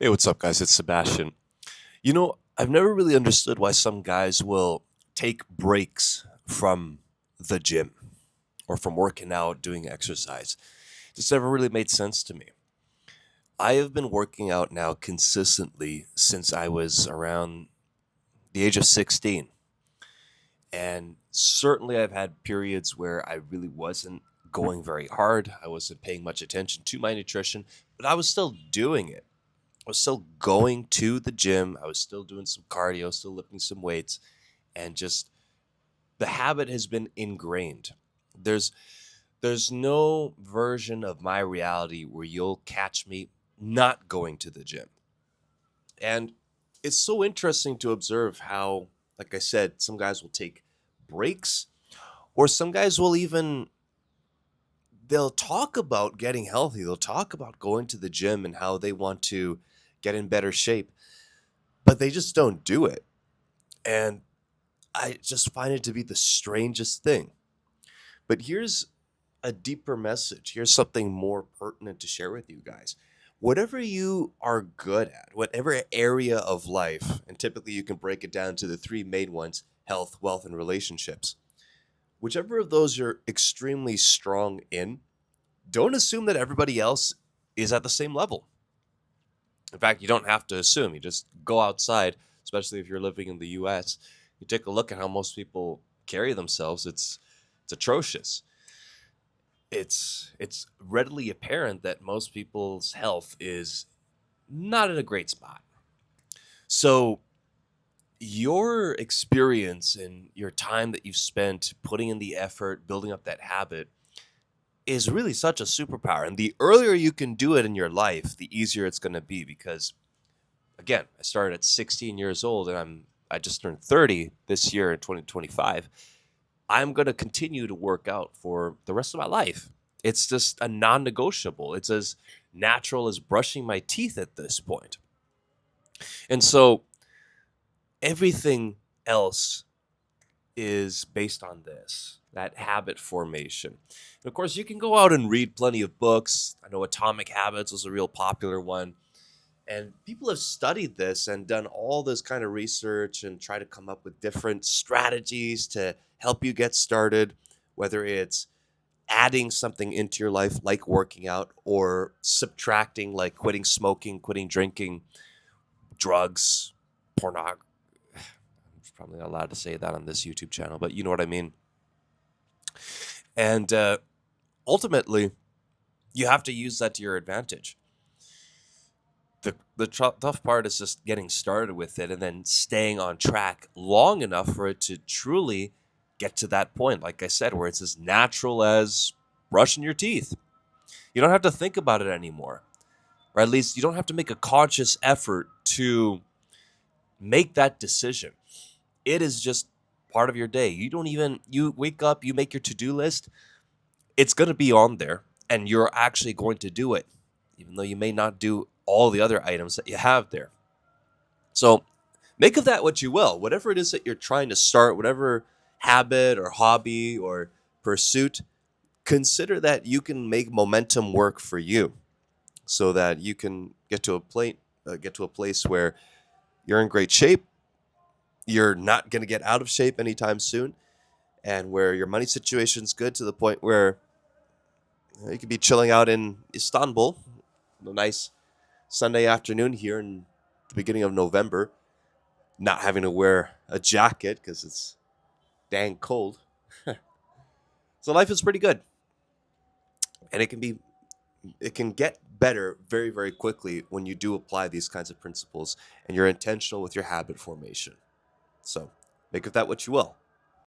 Hey, what's up, guys? It's Sebastian. I've never really understood why some guys will take breaks from the gym or from working out, doing exercise. This never really made sense to me. I have been working out now consistently since I was around the age of 16. And certainly I've had periods where I really wasn't going very hard. I wasn't paying much attention to my nutrition, but I was still doing it. I was still going to the gym. I was still doing some cardio, still lifting some weights, and just the habit has been ingrained. There's there's no version of my reality where you'll catch me not going to the gym. And it's so interesting to observe how, like I said, some guys will take breaks or some guys will even they'll talk about getting healthy. They'll talk about going to the gym and how they want to get in better shape, but they just don't do it. And I just find it to be the strangest thing. But here's a deeper message. Here's something more pertinent to share with you guys. Whatever you are good at, whatever area of life, and typically you can break it down to the three main ones: health, wealth, and relationships. Whichever of those you're extremely strong in, don't assume that everybody else is at the same level. In fact, you don't have to assume. You just go outside, especially if you're living in the US. You take a look at how most people carry themselves. It's atrocious. It's readily apparent that most people's health is not in a great spot. So your experience and your time that you've spent putting in the effort, building up that habit is really such a superpower. And the earlier you can do it in your life, the easier it's going to be because again, I started at 16 years old and I just turned 30 this year in 2025. I'm going to continue to work out for the rest of my life. It's just a non-negotiable. It's as natural as brushing my teeth at this point. And so everything else is based on this, that habit formation. And of course, you can go out and read plenty of books. I know Atomic Habits was a real popular one. And people have studied this and done all this kind of research and try to come up with different strategies to help you get started, whether it's adding something into your life like working out or subtracting like quitting smoking, quitting drinking, drugs, pornography. I'm probably not allowed to say that on this YouTube channel, but you know what I mean. And ultimately, you have to use that to your advantage. The tough part is just getting started with it and then staying on track long enough for it to truly get to that point, like I said, where it's as natural as brushing your teeth. You don't have to think about it anymore, or at least you don't have to make a conscious effort to make that decision. It is just part of your day. You wake up, you make your to-do list, it's going to be on there and you're actually going to do it, even though you may not do all the other items that you have there. So make of that what you will. Whatever it is that you're trying to start, whatever habit or hobby or pursuit, consider that you can make momentum work for you so that you can get to a place where you're in great shape, you're not going to get out of shape anytime soon, and where your money situation's good to the point where you could be chilling out in Istanbul, a nice Sunday afternoon here in the beginning of November, not having to wear a jacket because it's dang cold. So life is pretty good, and it can get better very very quickly when you do apply these kinds of principles and you're intentional with your habit formation. So make of that what you will.